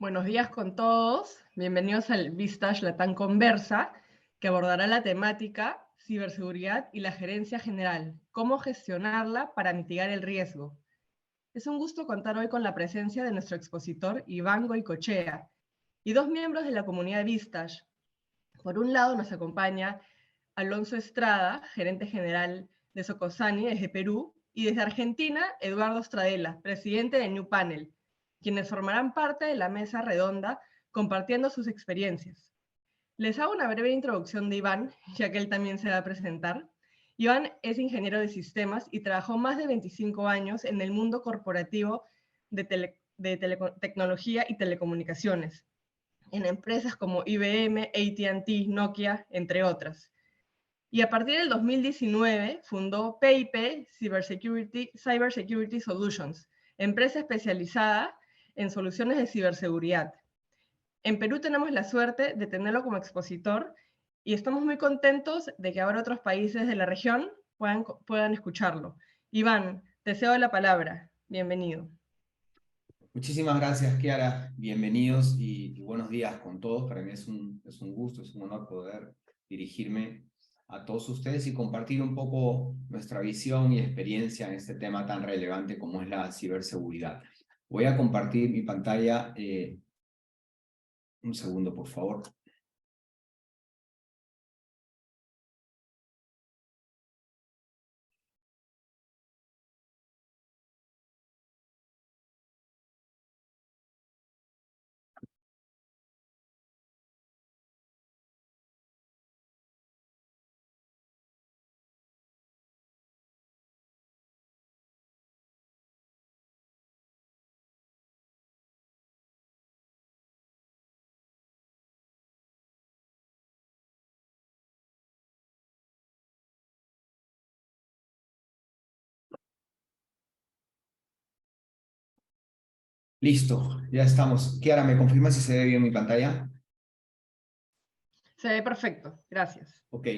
Buenos días con todos. Bienvenidos al Vistage Latam Conversa, que abordará la temática ciberseguridad y la gerencia general, cómo gestionarla para mitigar el riesgo. Es un gusto contar hoy con la presencia de nuestro expositor Iván Goicoechea y dos miembros de la comunidad Vistage. Por un lado nos acompaña Alonso Estrada, gerente general de Socosani desde Perú, y desde Argentina, Eduardo Stradella, presidente de New Panel, quienes formarán parte de la mesa redonda compartiendo sus experiencias. Les hago una breve introducción de Iván, ya que él también se va a presentar. Iván es ingeniero de sistemas y trabajó más de 25 años en el mundo corporativo de tecnología y telecomunicaciones, en empresas como IBM, AT&T, Nokia, entre otras. Y a partir del 2019 fundó PIP Cybersecurity Solutions, empresa especializada en soluciones de ciberseguridad. En Perú tenemos la suerte de tenerlo como expositor y estamos muy contentos de que ahora otros países de la región puedan escucharlo. Iván, te cedo la palabra. Bienvenido. Muchísimas gracias, Kiara. Bienvenidos y buenos días con todos. Para mí es un gusto, es un honor poder dirigirme a todos ustedes y compartir un poco nuestra visión y experiencia en este tema tan relevante como es la ciberseguridad. Voy a compartir mi pantalla. Un segundo, por favor. Listo, ya estamos. Kiara, ¿me confirma si se ve bien mi pantalla? Se ve perfecto. Gracias. Ok,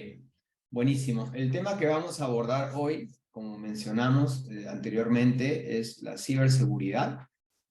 buenísimo. El tema que vamos a abordar hoy, como mencionamos anteriormente, es la ciberseguridad,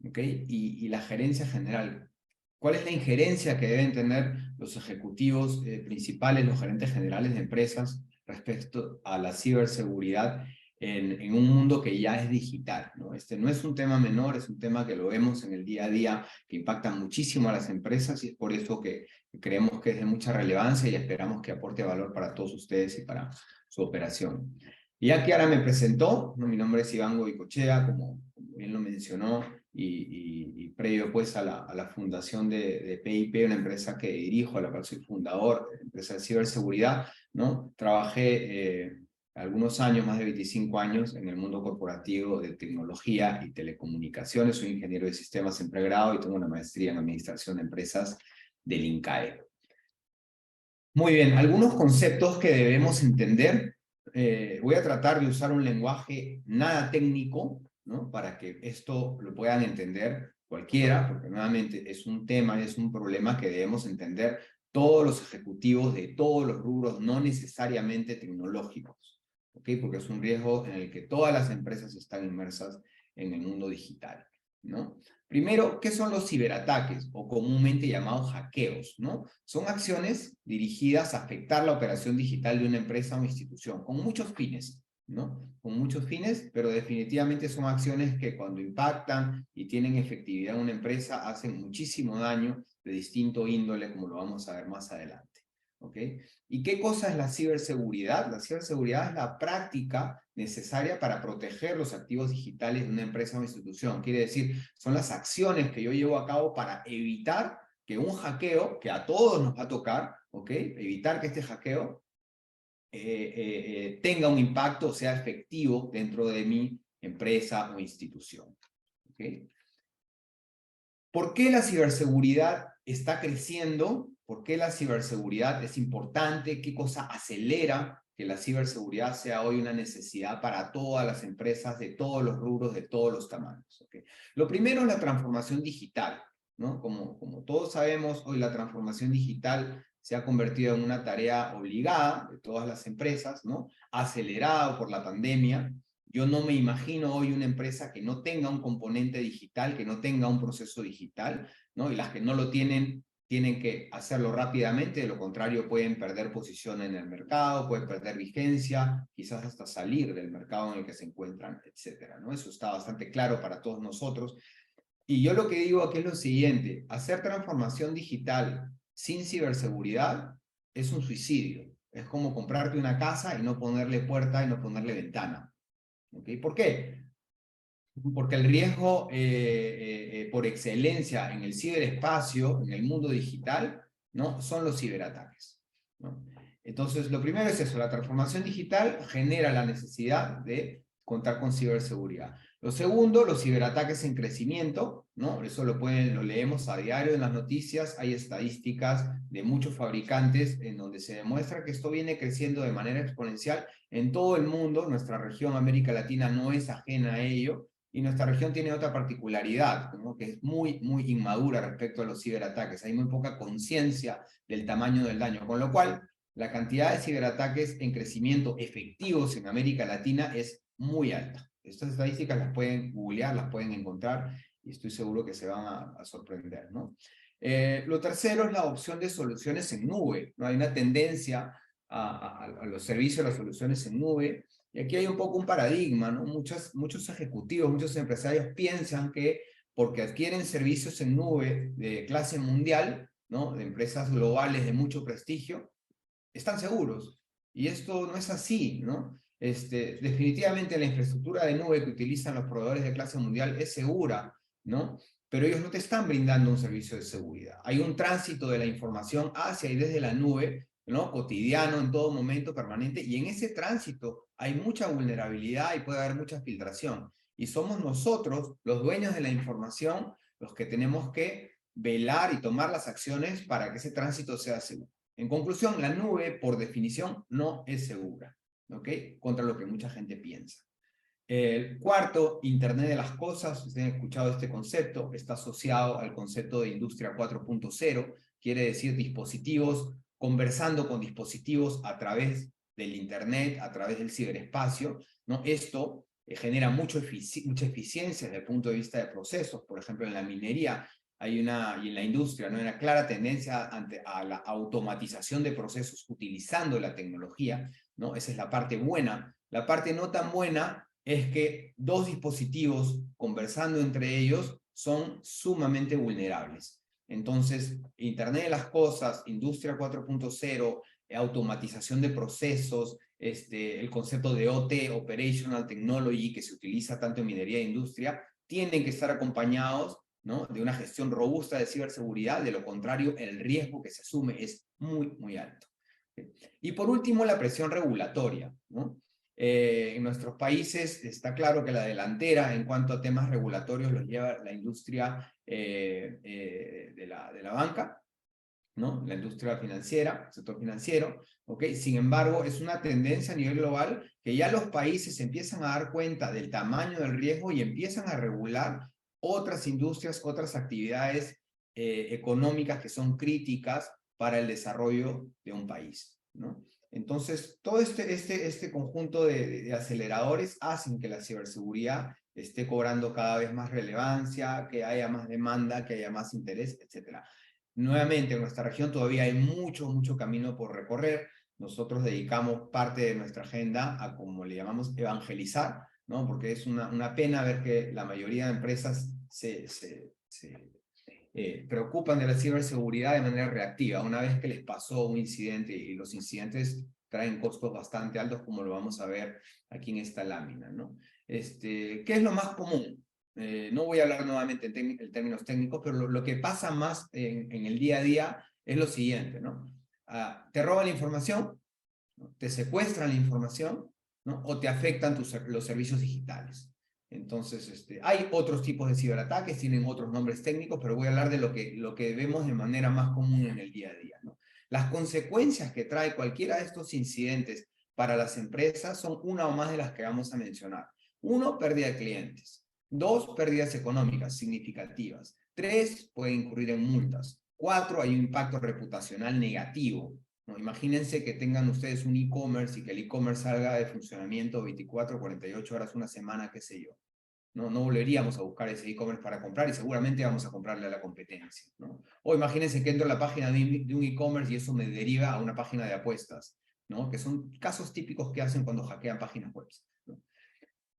¿ok? Y la gerencia general. ¿Cuál es la injerencia que deben tener los ejecutivos principales, los gerentes generales de empresas respecto a la ciberseguridad en un mundo que ya es digital, ¿no? Este no es un tema menor, es un tema que lo vemos en el día a día, que impacta muchísimo a las empresas y es por eso que creemos que es de mucha relevancia y esperamos que aporte valor para todos ustedes y para su operación. Y ya Kiara me presentó, ¿no? Mi nombre es Iván Goicoechea, como bien lo mencionó, y previo pues a la fundación de PIP, una empresa que dirijo, a la cual soy fundador, empresa de ciberseguridad, ¿no? Trabajé algunos años, más de 25 años, en el mundo corporativo de tecnología y telecomunicaciones. Soy ingeniero de sistemas en pregrado y tengo una maestría en administración de empresas del INCAE. Muy bien, algunos conceptos que debemos entender. Voy a tratar de usar un lenguaje nada técnico, ¿no? Para que esto lo puedan entender cualquiera, porque nuevamente es un tema, es un problema que debemos entender todos los ejecutivos de todos los rubros, no necesariamente tecnológicos, ¿ok? Porque es un riesgo en el que todas las empresas están inmersas en el mundo digital, ¿no? Primero, ¿qué son los ciberataques o comúnmente llamados hackeos, ¿no? Son acciones dirigidas a afectar la operación digital de una empresa o institución, con muchos fines, ¿no? Con muchos fines, pero definitivamente son acciones que cuando impactan y tienen efectividad en una empresa hacen muchísimo daño de distinto índole, como lo vamos a ver más adelante. ¿Ok? ¿Y qué cosa es la ciberseguridad? La ciberseguridad es la práctica necesaria para proteger los activos digitales de una empresa o institución. Quiere decir, son las acciones que yo llevo a cabo para evitar que un hackeo, que a todos nos va a tocar, ¿ok? Evitar que este hackeo tenga un impacto, sea efectivo dentro de mi empresa o institución. ¿Ok? ¿Por qué la ciberseguridad está creciendo? ¿Por qué la ciberseguridad es importante? ¿Qué cosa acelera que la ciberseguridad sea hoy una necesidad para todas las empresas de todos los rubros, de todos los tamaños? ¿Okay? Lo primero es la transformación digital, ¿no? Como todos sabemos, hoy la transformación digital se ha convertido en una tarea obligada de todas las empresas, ¿no? Acelerado por la pandemia. Yo no me imagino hoy una empresa que no tenga un componente digital, que no tenga un proceso digital. ¿no? Y las que no lo tienen que hacerlo rápidamente, de lo contrario pueden perder posición en el mercado, pueden perder vigencia, quizás hasta salir del mercado en el que se encuentran, etcétera, ¿no? Eso está bastante claro para todos nosotros. Y yo lo que digo aquí es lo siguiente: hacer transformación digital sin ciberseguridad es un suicidio. Es como comprarte una casa y no ponerle puerta y no ponerle ventana. ¿Ok? ¿Por qué? Porque el riesgo por excelencia en el ciberespacio, en el mundo digital, ¿no? Son los ciberataques, ¿no? Entonces, lo primero es eso: la transformación digital genera la necesidad de contar con ciberseguridad. Lo segundo, los ciberataques en crecimiento, ¿no? Eso lo leemos a diario en las noticias. Hay estadísticas de muchos fabricantes en donde se demuestra que esto viene creciendo de manera exponencial en todo el mundo. Nuestra región, América Latina, no es ajena a ello. Y nuestra región tiene otra particularidad, ¿no? Que es muy, muy inmadura respecto a los ciberataques. Hay muy poca conciencia del tamaño del daño, con lo cual la cantidad de ciberataques en crecimiento efectivos en América Latina es muy alta. Estas estadísticas las pueden googlear, las pueden encontrar, y estoy seguro que se van a sorprender, ¿no? Lo tercero es la adopción de soluciones en nube, ¿no? Hay una tendencia a los servicios, a las soluciones en nube. Y aquí hay un poco un paradigma, ¿no? Muchos ejecutivos, muchos empresarios piensan que porque adquieren servicios en nube de clase mundial, ¿no? De empresas globales de mucho prestigio, están seguros. Y esto no es así, ¿no? Definitivamente la infraestructura de nube que utilizan los proveedores de clase mundial es segura, ¿no? Pero ellos no te están brindando un servicio de seguridad. Hay un tránsito de la información hacia y desde la nube, ¿no? Cotidiano, en todo momento, permanente, y en ese tránsito hay mucha vulnerabilidad y puede haber mucha filtración. Y somos nosotros, los dueños de la información, los que tenemos que velar y tomar las acciones para que ese tránsito sea seguro. En conclusión, la nube, por definición, no es segura, ¿ok? Contra lo que mucha gente piensa. El cuarto, Internet de las cosas. Ustedes han escuchado este concepto, está asociado al concepto de industria 4.0, quiere decir dispositivos conversando con dispositivos a través del Internet, a través del ciberespacio, ¿no? Esto genera mucha eficiencia desde el punto de vista de procesos. Por ejemplo, en la minería y en la industria, ¿no? Hay una clara tendencia a la automatización de procesos utilizando la tecnología, ¿no? Esa es la parte buena. La parte no tan buena es que dos dispositivos conversando entre ellos son sumamente vulnerables. Entonces, Internet de las cosas, industria 4.0, automatización de procesos, el concepto de OT, Operational Technology, que se utiliza tanto en minería e industria, tienen que estar acompañados, ¿no? De una gestión robusta de ciberseguridad. De lo contrario, el riesgo que se asume es muy, muy alto. Y por último, la presión regulatoria, ¿no? En nuestros países está claro que la delantera en cuanto a temas regulatorios los lleva la industria de la banca, ¿no? La industria financiera, el sector financiero, ¿ok? Sin embargo, es una tendencia a nivel global que ya los países empiezan a dar cuenta del tamaño del riesgo y empiezan a regular otras industrias, otras actividades económicas que son críticas para el desarrollo de un país, ¿no? Entonces, todo este conjunto de aceleradores hacen que la ciberseguridad esté cobrando cada vez más relevancia, que haya más demanda, que haya más interés, etcétera. Nuevamente, en nuestra región todavía hay mucho, mucho camino por recorrer. Nosotros dedicamos parte de nuestra agenda a, como le llamamos, evangelizar, ¿no? Porque es una pena ver que la mayoría de empresas se preocupan de la ciberseguridad de manera reactiva, una vez que les pasó un incidente, y los incidentes traen costos bastante altos, como lo vamos a ver aquí en esta lámina, ¿no? ¿Qué es lo más común? No voy a hablar nuevamente en términos técnicos, pero lo que pasa más en el día a día es lo siguiente, ¿no? Te roban la información, ¿no? Te secuestran la información, ¿no? O te afectan los servicios digitales. Entonces, hay otros tipos de ciberataques, tienen otros nombres técnicos, pero voy a hablar de lo que vemos de manera más común en el día a día, ¿no? Las consecuencias que trae cualquiera de estos incidentes para las empresas son una o más de las que vamos a mencionar. Uno, pérdida de clientes. Dos, pérdidas económicas significativas. Tres, puede incurrir en multas. Cuatro, hay un impacto reputacional negativo, ¿no? Imagínense que tengan ustedes un e-commerce y que el e-commerce salga de funcionamiento 24, 48 horas, una semana, qué sé yo, No volveríamos a buscar ese e-commerce para comprar y seguramente vamos a comprarle a la competencia, ¿no? O imagínense que entro a la página de un e-commerce y eso me deriva a una página de apuestas, ¿no? Que son casos típicos que hacen cuando hackean páginas web, ¿no?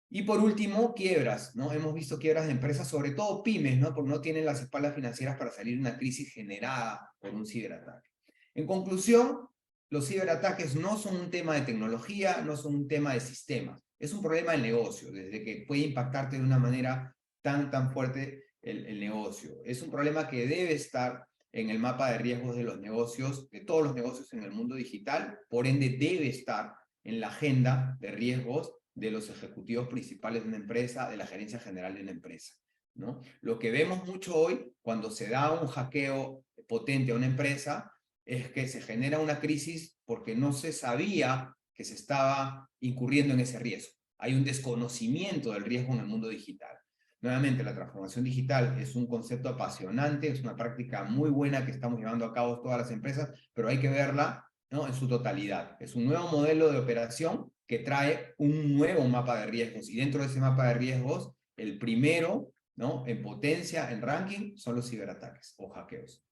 Y por último, quiebras, ¿no? Hemos visto quiebras de empresas, sobre todo pymes, ¿no? Porque no tienen las espaldas financieras para salir de una crisis generada por un ciberataque. En conclusión, los ciberataques no son un tema de tecnología, no son un tema de sistemas. Es un problema del negocio, desde que puede impactarte de una manera tan fuerte el negocio. Es un problema que debe estar en el mapa de riesgos de los negocios, de todos los negocios en el mundo digital, por ende debe estar en la agenda de riesgos de los ejecutivos principales de una empresa, de la gerencia general de una empresa, ¿no? Lo que vemos mucho hoy, cuando se da un hackeo potente a una empresa, es que se genera una crisis porque no se sabía que se estaba incurriendo en ese riesgo. Hay un desconocimiento del riesgo en el mundo digital. Nuevamente, la transformación digital es un concepto apasionante, es una práctica muy buena que estamos llevando a cabo todas las empresas, pero hay que verla, ¿no?, en su totalidad. Es un nuevo modelo de operación que trae un nuevo mapa de riesgos, y dentro de ese mapa de riesgos, el primero, ¿no?, en potencia, en ranking, son los ciberataques o hackeos.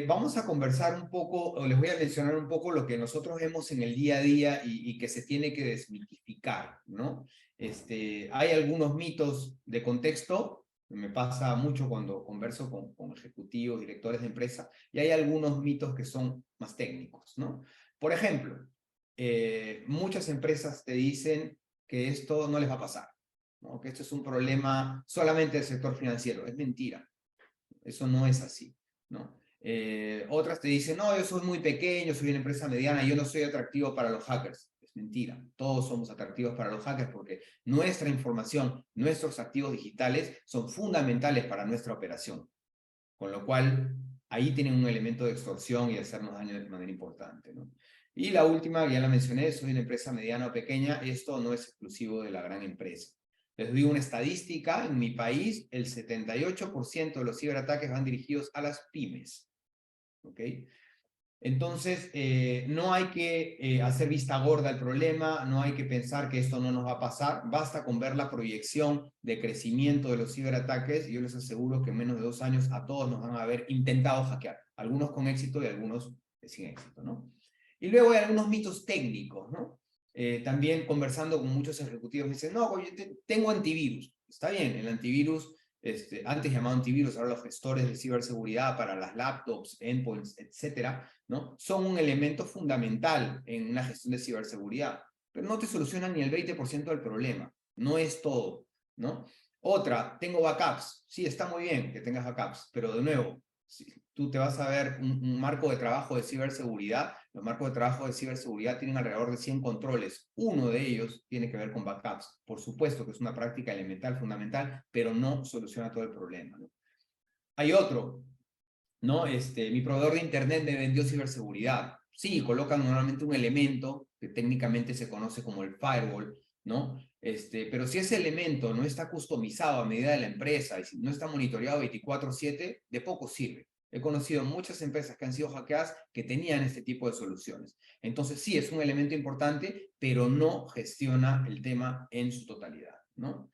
Vamos a conversar un poco, o les voy a mencionar un poco lo que nosotros vemos en el día a día y que se tiene que desmitificar, ¿no? Hay algunos mitos de contexto, me pasa mucho cuando converso con ejecutivos, directores de empresa, y hay algunos mitos que son más técnicos, ¿no? Por ejemplo, muchas empresas te dicen que esto no les va a pasar, ¿no?, que esto es un problema solamente del sector financiero. Es mentira, eso no es así, ¿no? Otras te dicen, no, yo soy muy pequeño, soy una empresa mediana, yo no soy atractivo para los hackers. Es mentira, todos somos atractivos para los hackers porque nuestra información, nuestros activos digitales son fundamentales para nuestra operación. Con lo cual, ahí tienen un elemento de extorsión y de hacernos daño de manera importante, ¿no? Y la última, ya la mencioné, soy una empresa mediana o pequeña, esto no es exclusivo de la gran empresa. Les doy una estadística, en mi país el 78% de los ciberataques van dirigidos a las pymes. ¿Ok? Entonces, no hay que hacer vista gorda al problema, no hay que pensar que esto no nos va a pasar, basta con ver la proyección de crecimiento de los ciberataques y yo les aseguro que en menos de 2 años a todos nos van a haber intentado hackear, algunos con éxito y algunos sin éxito, ¿no? Y luego hay algunos mitos técnicos, ¿no? También conversando con muchos ejecutivos me dicen, no, yo tengo antivirus. Está bien, el antivirus, antes llamado antivirus, ahora los gestores de ciberseguridad para las laptops, endpoints, etcétera, ¿no?, son un elemento fundamental en una gestión de ciberseguridad, pero no te solucionan ni el 20% del problema, no es todo, ¿no? Otra, tengo backups. Sí, está muy bien que tengas backups, pero de nuevo, si tú te vas a ver un marco de trabajo de ciberseguridad, los marcos de trabajo de ciberseguridad tienen alrededor de 100 controles. Uno de ellos tiene que ver con backups. Por supuesto que es una práctica elemental, fundamental, pero no soluciona todo el problema, ¿no? Hay otro, ¿no? Mi proveedor de internet me vendió ciberseguridad. Sí, colocan normalmente un elemento que técnicamente se conoce como el firewall, ¿no? Pero si ese elemento no está customizado a medida de la empresa y si no está monitoreado 24/7, de poco sirve. He conocido muchas empresas que han sido hackeadas que tenían este tipo de soluciones. Entonces sí, es un elemento importante, pero no gestiona el tema en su totalidad, ¿no?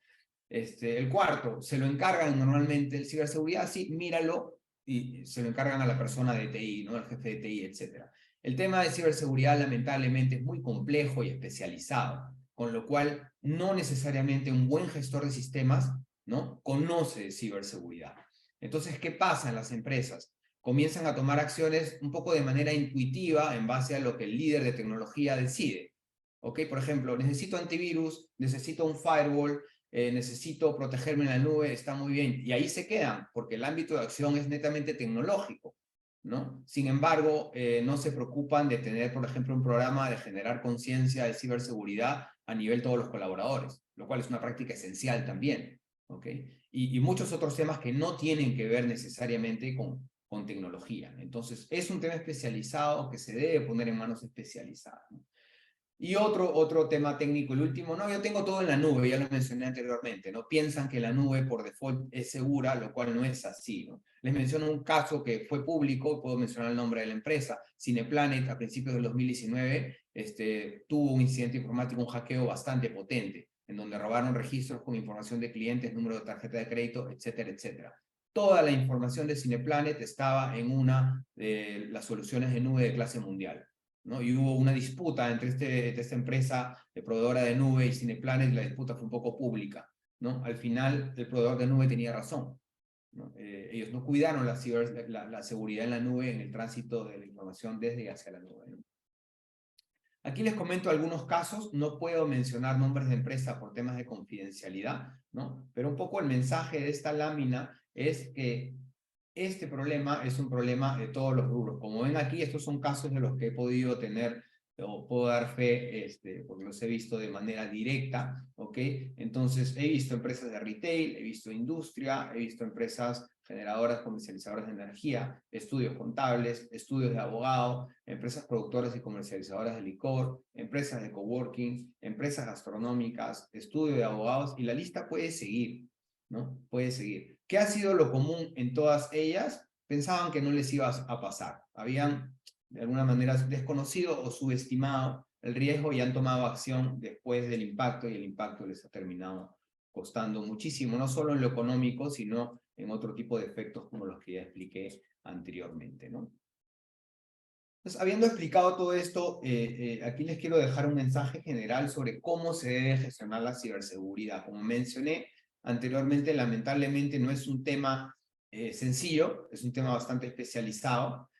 El cuarto, se lo encargan normalmente el ciberseguridad, sí, míralo, y se lo encargan a la persona de TI, ¿no?, el jefe de TI, etc. El tema de ciberseguridad lamentablemente es muy complejo y especializado, con lo cual no necesariamente un buen gestor de sistemas, ¿no?, conoce de ciberseguridad. Entonces, ¿qué pasa en las empresas? Comienzan a tomar acciones un poco de manera intuitiva en base a lo que el líder de tecnología decide. ¿Ok? Por ejemplo, necesito antivirus, necesito un firewall, necesito protegerme en la nube, está muy bien. Y ahí se quedan, porque el ámbito de acción es netamente tecnológico, ¿no? Sin embargo, no se preocupan de tener, por ejemplo, un programa de generar conciencia de ciberseguridad a nivel de todos los colaboradores, lo cual es una práctica esencial también, ¿ok? Y muchos otros temas que no tienen que ver necesariamente con tecnología. Entonces, es un tema especializado que se debe poner en manos especializadas, ¿no? Y otro tema técnico, el último, no, yo tengo todo en la nube, ya lo mencioné anteriormente, ¿no? Piensan que la nube por default es segura, lo cual no es así, ¿no? Les menciono un caso que fue público, puedo mencionar el nombre de la empresa, Cineplanet, a principios del 2019, tuvo un incidente informático, un hackeo bastante potente. en donde robaron registros con información de clientes, número de tarjeta de crédito, etcétera, etcétera. Toda la información de Cineplanet estaba en una de las soluciones de nube de clase mundial, ¿no? Y hubo una disputa entre esta empresa de proveedora de nube y Cineplanet, la disputa fue un poco pública, ¿no? Al final, el proveedor de nube tenía razón, ¿no? Ellos no cuidaron la seguridad en la nube en el tránsito de la información desde y hacia la nube, ¿no? Aquí les comento algunos casos, no puedo mencionar nombres de empresa por temas de confidencialidad, ¿no? Pero un poco el mensaje de esta lámina es que este problema es un problema de todos los rubros. Como ven aquí, estos son casos de los que he podido tener o puedo dar fe, porque los he visto de manera directa, ¿ok? Entonces, he visto empresas de retail, he visto industria, he visto empresas generadoras, comercializadoras de energía, estudios contables, estudios de abogado, empresas productoras y comercializadoras de licor, empresas de coworking, empresas gastronómicas, estudio de abogados, y la lista puede seguir, ¿no? Puede seguir. ¿Qué ha sido lo común en todas ellas? Pensaban que no les iba a pasar. Habían, de alguna manera, desconocido o subestimado el riesgo y han tomado acción después del impacto, y el impacto les ha terminado costando muchísimo, no solo en lo económico, sino en otro tipo de efectos como los que ya expliqué anteriormente, ¿no? Entonces, habiendo explicado todo esto, aquí les quiero dejar un mensaje general sobre cómo se debe gestionar la ciberseguridad. Como mencioné anteriormente, lamentablemente no es un tema sencillo, es un tema bastante especializado.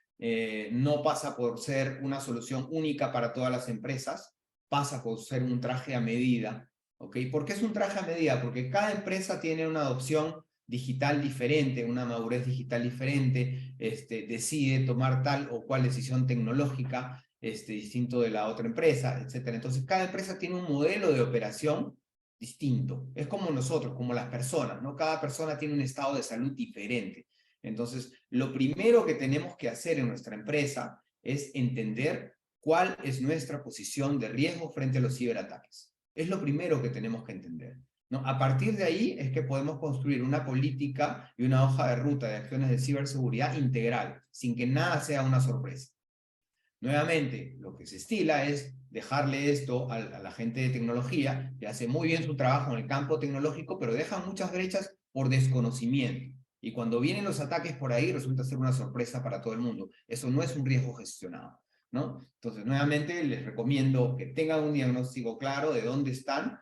No pasa por ser una solución única para todas las empresas, pasa por ser un traje a medida, ¿ok? ¿Por qué es un traje a medida? Porque cada empresa tiene una adopción digital diferente, una madurez digital diferente, decide tomar tal o cual decisión tecnológica, distinto de la otra empresa, etc. Entonces, cada empresa tiene un modelo de operación distinto. Es como nosotros, como las personas, ¿no? Cada persona tiene un estado de salud diferente. Entonces, lo primero que tenemos que hacer en nuestra empresa es entender cuál es nuestra posición de riesgo frente a los ciberataques. Es lo primero que tenemos que entender, ¿no? A partir de ahí es que podemos construir una política y una hoja de ruta de acciones de ciberseguridad integral, sin que nada sea una sorpresa. Nuevamente, lo que se estila es dejarle esto a la gente de tecnología, que hace muy bien su trabajo en el campo tecnológico, pero deja muchas brechas por desconocimiento. Y cuando vienen los ataques por ahí, resulta ser una sorpresa para todo el mundo. Eso no es un riesgo gestionado, ¿no? Entonces, nuevamente, les recomiendo que tengan un diagnóstico claro de dónde están,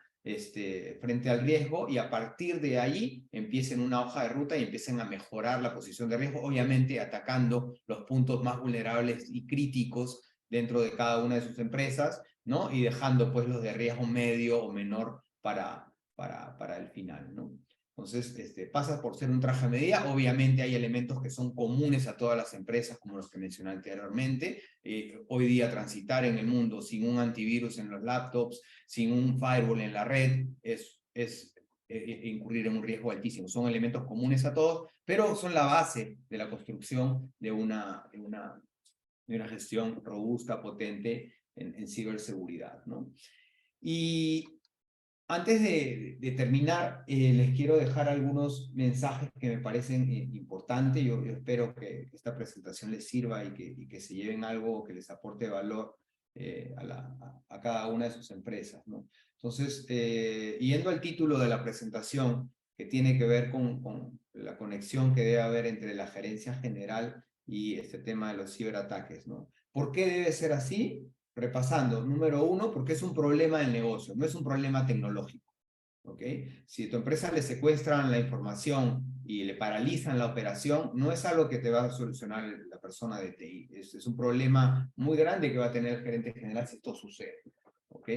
frente al riesgo, y a partir de ahí empiecen una hoja de ruta y empiecen a mejorar la posición de riesgo, obviamente atacando los puntos más vulnerables y críticos dentro de cada una de sus empresas, ¿no? Y dejando pues los de riesgo medio o menor para el final, ¿no? Entonces, pasa por ser un traje a medida. Obviamente hay elementos que son comunes a todas las empresas, como los que mencioné anteriormente. Hoy día transitar en el mundo sin un antivirus en los laptops, sin un firewall en la red, es incurrir en un riesgo altísimo. Son elementos comunes a todos, pero son la base de la construcción de una gestión robusta, potente en ciberseguridad, ¿no? Y antes de terminar, les quiero dejar algunos mensajes que me parecen importantes. Yo espero que esta presentación les sirva y que se lleven algo que les aporte valor a cada una de sus empresas, ¿no? Entonces, yendo al título de la presentación, que tiene que ver con la conexión que debe haber entre la gerencia general y este tema de los ciberataques, ¿no? ¿Por qué debe ser así? Repasando, número uno, porque es un problema del negocio, no es un problema tecnológico, ¿ok? Si a tu empresa le secuestran la información y le paralizan la operación, no es algo que te va a solucionar la persona de TI, es un problema muy grande que va a tener el gerente general si esto sucede, ¿ok?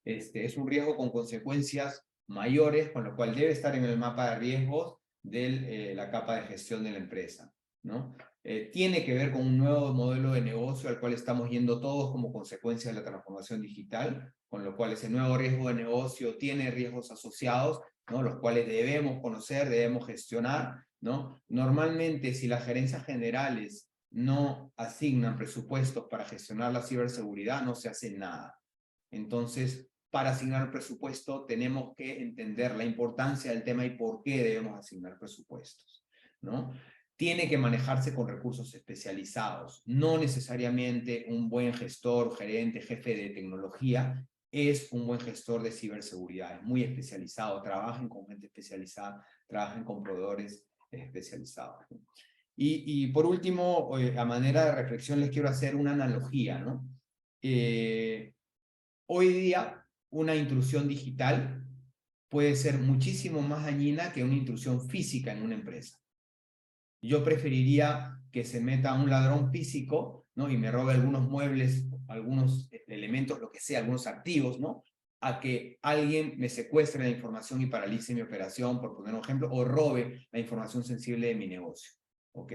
Es un riesgo con consecuencias mayores, con lo cual debe estar en el mapa de riesgos de la capa de gestión de la empresa, ¿no? Tiene que ver con un nuevo modelo de negocio al cual estamos yendo todos como consecuencia de la transformación digital, con lo cual ese nuevo riesgo de negocio tiene riesgos asociados, ¿no? Los cuales debemos conocer, debemos gestionar, ¿no? Normalmente, si las gerencias generales no asignan presupuestos para gestionar la ciberseguridad, no se hace nada. Entonces, para asignar presupuesto, tenemos que entender la importancia del tema y por qué debemos asignar presupuestos, ¿no? Tiene que manejarse con recursos especializados. No necesariamente un buen gestor, gerente, jefe de tecnología es un buen gestor de ciberseguridad, es muy especializado, trabajan con gente especializada, trabajan con proveedores especializados, ¿no? Y por último, a manera de reflexión, les quiero hacer una analogía, ¿no? Hoy día, una intrusión digital puede ser muchísimo más dañina que una intrusión física en una empresa. Yo preferiría que se meta un ladrón físico, ¿no? Y me robe algunos muebles, algunos elementos, lo que sea, algunos activos, ¿no? A que alguien me secuestre la información y paralice mi operación, por poner un ejemplo, o robe la información sensible de mi negocio, ¿ok?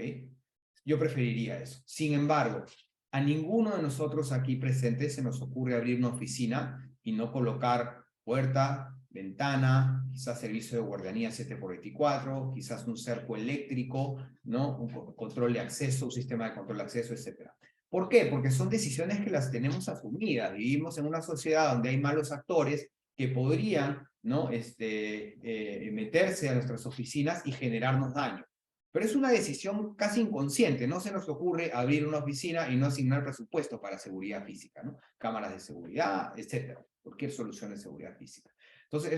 Yo preferiría eso. Sin embargo, a ninguno de nosotros aquí presentes se nos ocurre abrir una oficina y no colocar puerta, ventana, quizás servicio de guardianía 7x24, quizás un cerco eléctrico, ¿no? Un control de acceso, un sistema de control de acceso, etc. ¿Por qué? Porque son decisiones que las tenemos asumidas. Vivimos en una sociedad donde hay malos actores que podrían, ¿no? Meterse a nuestras oficinas y generarnos daño. Pero es una decisión casi inconsciente. No se nos ocurre abrir una oficina y no asignar presupuesto para seguridad física, ¿no? Cámaras de seguridad, etc. Cualquier solución de seguridad física. Entonces,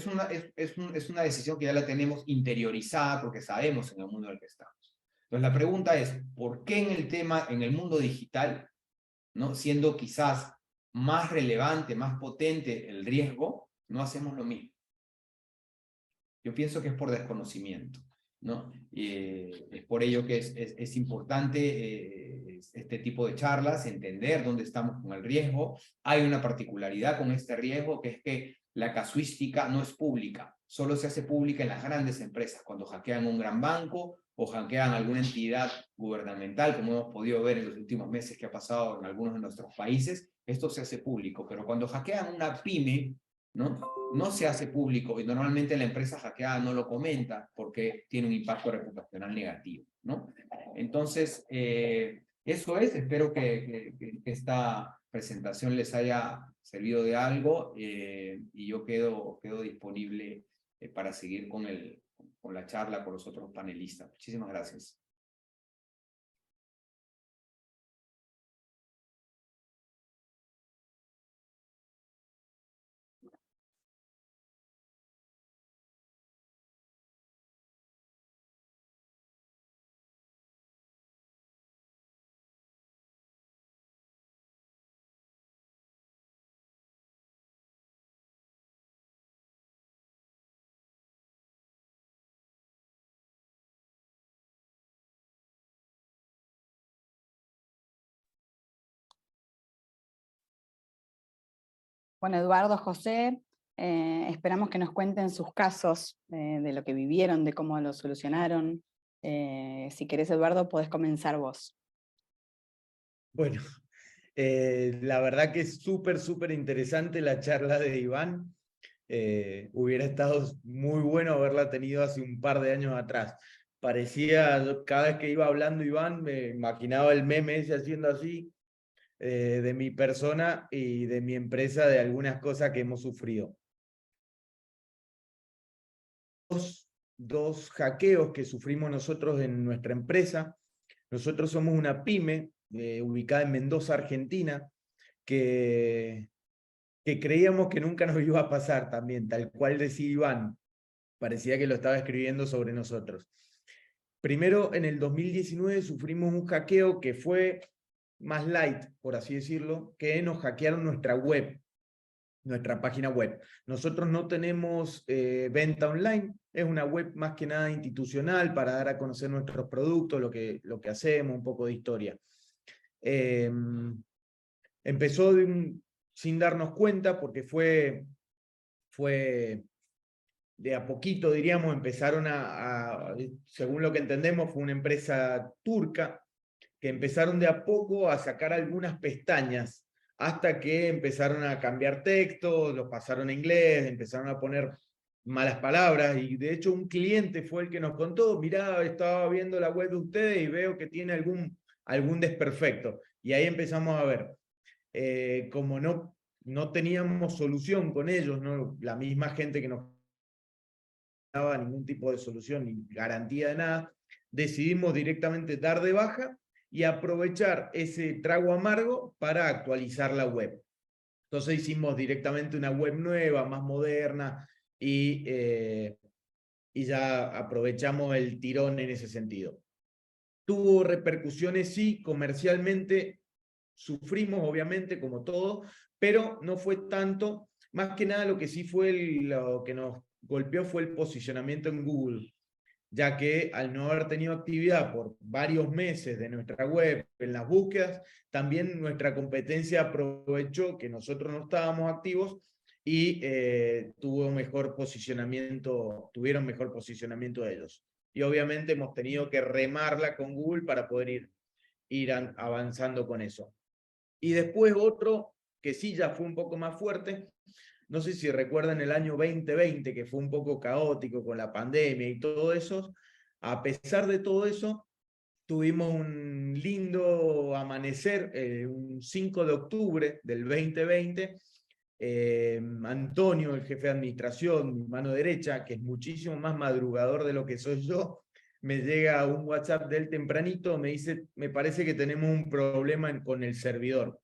es una decisión que ya la tenemos interiorizada porque sabemos en el mundo en el que estamos. Entonces, la pregunta es, ¿por qué en el mundo digital, ¿no? Siendo quizás más relevante, más potente el riesgo, no hacemos lo mismo? Yo pienso que es por desconocimiento, ¿no? Es por ello que es importante este tipo de charlas, entender dónde estamos con el riesgo. Hay una particularidad con este riesgo, que es que la casuística no es pública, solo se hace pública en las grandes empresas, cuando hackean un gran banco o hackean alguna entidad gubernamental, como hemos podido ver en los últimos meses que ha pasado en algunos de nuestros países, esto se hace público, pero cuando hackean una pyme, ¿no? No se hace público y normalmente la empresa hackeada no lo comenta porque tiene un impacto reputacional negativo, ¿no? Entonces, eso es, espero que esta presentación les haya servido de algo y yo quedo disponible para seguir con la charla con los otros panelistas. Muchísimas gracias. Bueno, Eduardo, José, esperamos que nos cuenten sus casos de lo que vivieron, de cómo lo solucionaron. Si querés, Eduardo, podés comenzar vos. Bueno, la verdad que es súper interesante la charla de Iván. Hubiera estado muy bueno haberla tenido hace un par de años atrás. Parecía, cada vez que iba hablando Iván, me imaginaba el meme ese haciendo así, de mi persona y de mi empresa, de algunas cosas que hemos sufrido. Dos hackeos que sufrimos nosotros en nuestra empresa. Nosotros somos una pyme ubicada en Mendoza, Argentina, que creíamos que nunca nos iba a pasar también, tal cual decía Iván. Parecía que lo estaba escribiendo sobre nosotros. Primero, en el 2019 sufrimos un hackeo que fue más light, por así decirlo, que nos hackearon nuestra web, nuestra página web. Nosotros no tenemos venta online, es una web más que nada institucional para dar a conocer nuestros productos, lo que hacemos, un poco de historia. Empezó sin darnos cuenta porque fue de a poquito, diríamos, empezaron según lo que entendemos, fue una empresa turca, que empezaron de a poco a sacar algunas pestañas, hasta que empezaron a cambiar texto, los pasaron a inglés, empezaron a poner malas palabras, y de hecho un cliente fue el que nos contó, mirá, estaba viendo la web de ustedes y veo que tiene algún desperfecto, y ahí empezamos a ver. Como no teníamos solución con ellos, ¿no? La misma gente que nos daba ningún tipo de solución ni garantía de nada, decidimos directamente dar de baja y aprovechar ese trago amargo para actualizar la web. Entonces hicimos directamente una web nueva, más moderna, y ya aprovechamos el tirón en ese sentido. Tuvo repercusiones, sí, comercialmente sufrimos, obviamente, como todo, pero no fue tanto. Más que nada lo que sí fue lo que nos golpeó fue el posicionamiento en Google, ya que al no haber tenido actividad por varios meses de nuestra web en las búsquedas, también nuestra competencia aprovechó que nosotros no estábamos activos y tuvieron mejor posicionamiento ellos. Y obviamente hemos tenido que remarla con Google para poder ir avanzando con eso. Y después otro que sí ya fue un poco más fuerte, no sé si recuerdan el año 2020, que fue un poco caótico con la pandemia y todo eso. A pesar de todo eso, tuvimos un lindo amanecer, un 5 de octubre del 2020. Antonio, el jefe de administración, mi mano derecha, que es muchísimo más madrugador de lo que soy yo, me llega un WhatsApp del tempranito, me dice, me parece que tenemos un problema con el servidor.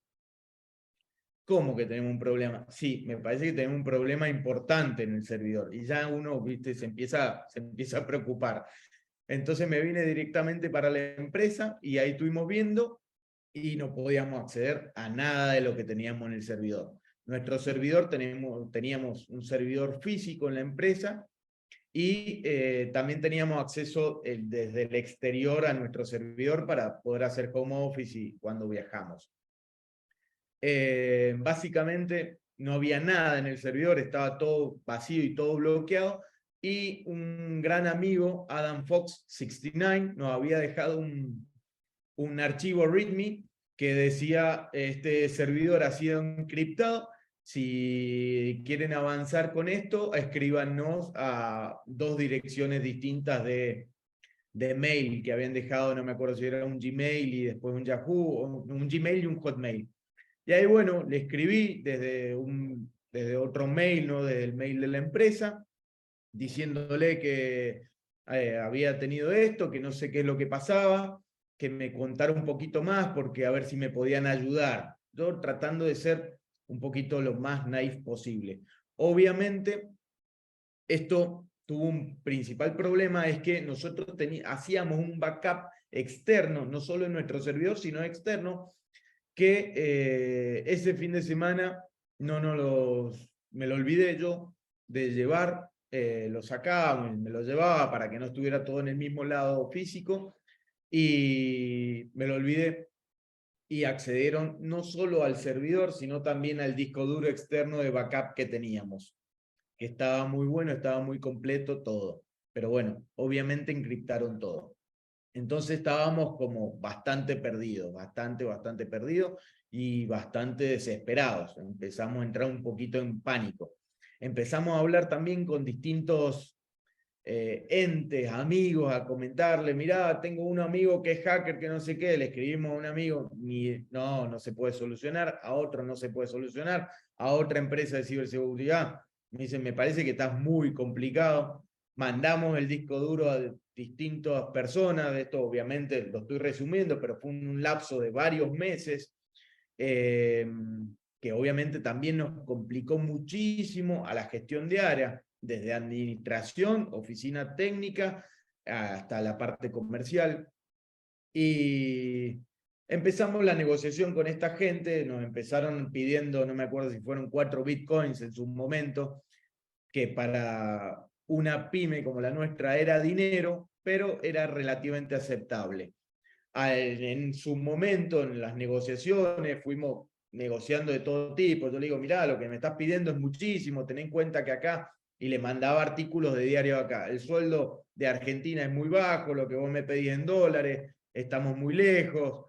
¿Cómo que tenemos un problema? Sí, me parece que tenemos un problema importante en el servidor. Y ya uno, viste, se empieza a preocupar. Entonces me vine directamente para la empresa y ahí estuvimos viendo y no podíamos acceder a nada de lo que teníamos en el servidor. Nuestro servidor, teníamos un servidor físico en la empresa y también teníamos acceso desde el exterior a nuestro servidor para poder hacer home office y cuando viajamos. Básicamente no había nada en el servidor, estaba todo vacío y todo bloqueado, y un gran amigo, Adam Fox 69, nos había dejado un archivo README que decía, este servidor ha sido encriptado, si quieren avanzar con esto, escríbanos a 2 direcciones distintas de mail que habían dejado, no me acuerdo si era un Gmail y después un Yahoo, o un Gmail y un Hotmail. Y ahí, bueno, le escribí desde otro mail, ¿no? Desde el mail de la empresa, diciéndole que había tenido esto, que no sé qué es lo que pasaba, que me contara un poquito más, porque a ver si me podían ayudar. Yo tratando de ser un poquito lo más naif posible. Obviamente, esto tuvo un principal problema, es que nosotros hacíamos un backup externo, no solo en nuestro servidor, sino externo, que ese fin de semana me lo olvidé yo de llevar, lo sacaba, me lo llevaba para que no estuviera todo en el mismo lado físico, y me lo olvidé, y accedieron no solo al servidor, sino también al disco duro externo de backup que teníamos, que estaba muy bueno, estaba muy completo todo, pero bueno, obviamente encriptaron todo. Entonces estábamos como bastante perdidos, bastante perdidos y bastante desesperados. Empezamos a entrar un poquito en pánico. Empezamos a hablar también con distintos entes, amigos, a comentarle, mirá, tengo un amigo que es hacker, que no sé qué, le escribimos a un amigo, no se puede solucionar, a otro no se puede solucionar, a otra empresa de ciberseguridad, me dicen, me parece que está muy complicado. Mandamos el disco duro a distintas personas, esto obviamente lo estoy resumiendo, pero fue un lapso de varios meses, que obviamente también nos complicó muchísimo a la gestión de área, desde administración, oficina técnica, hasta la parte comercial. Y empezamos la negociación con esta gente, nos empezaron pidiendo, no me acuerdo si fueron 4 bitcoins en su momento, que para una pyme como la nuestra era dinero, pero era relativamente aceptable. En su momento, en las negociaciones, fuimos negociando de todo tipo. Yo le digo, mirá, lo que me estás pidiendo es muchísimo, ten en cuenta que acá, y le mandaba artículos de diario acá, el sueldo de Argentina es muy bajo, lo que vos me pedís en dólares, estamos muy lejos,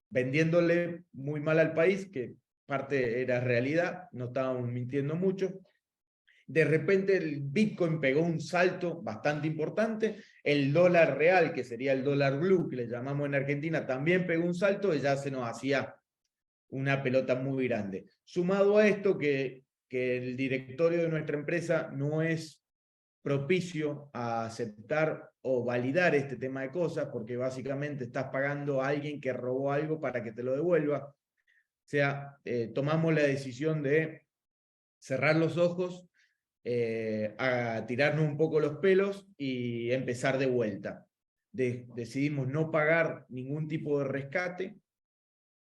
vendiéndole muy mal al país, que parte era realidad, no estábamos mintiendo mucho. De repente el Bitcoin pegó un salto bastante importante, el dólar real, que sería el dólar blue, que le llamamos en Argentina, también pegó un salto y ya se nos hacía una pelota muy grande. Sumado a esto que el directorio de nuestra empresa no es propicio a aceptar o validar este tema de cosas, porque básicamente estás pagando a alguien que robó algo para que te lo devuelva. sea, tomamos la decisión de cerrar los ojos, a tirarnos un poco los pelos y empezar de vuelta. Decidimos no pagar ningún tipo de rescate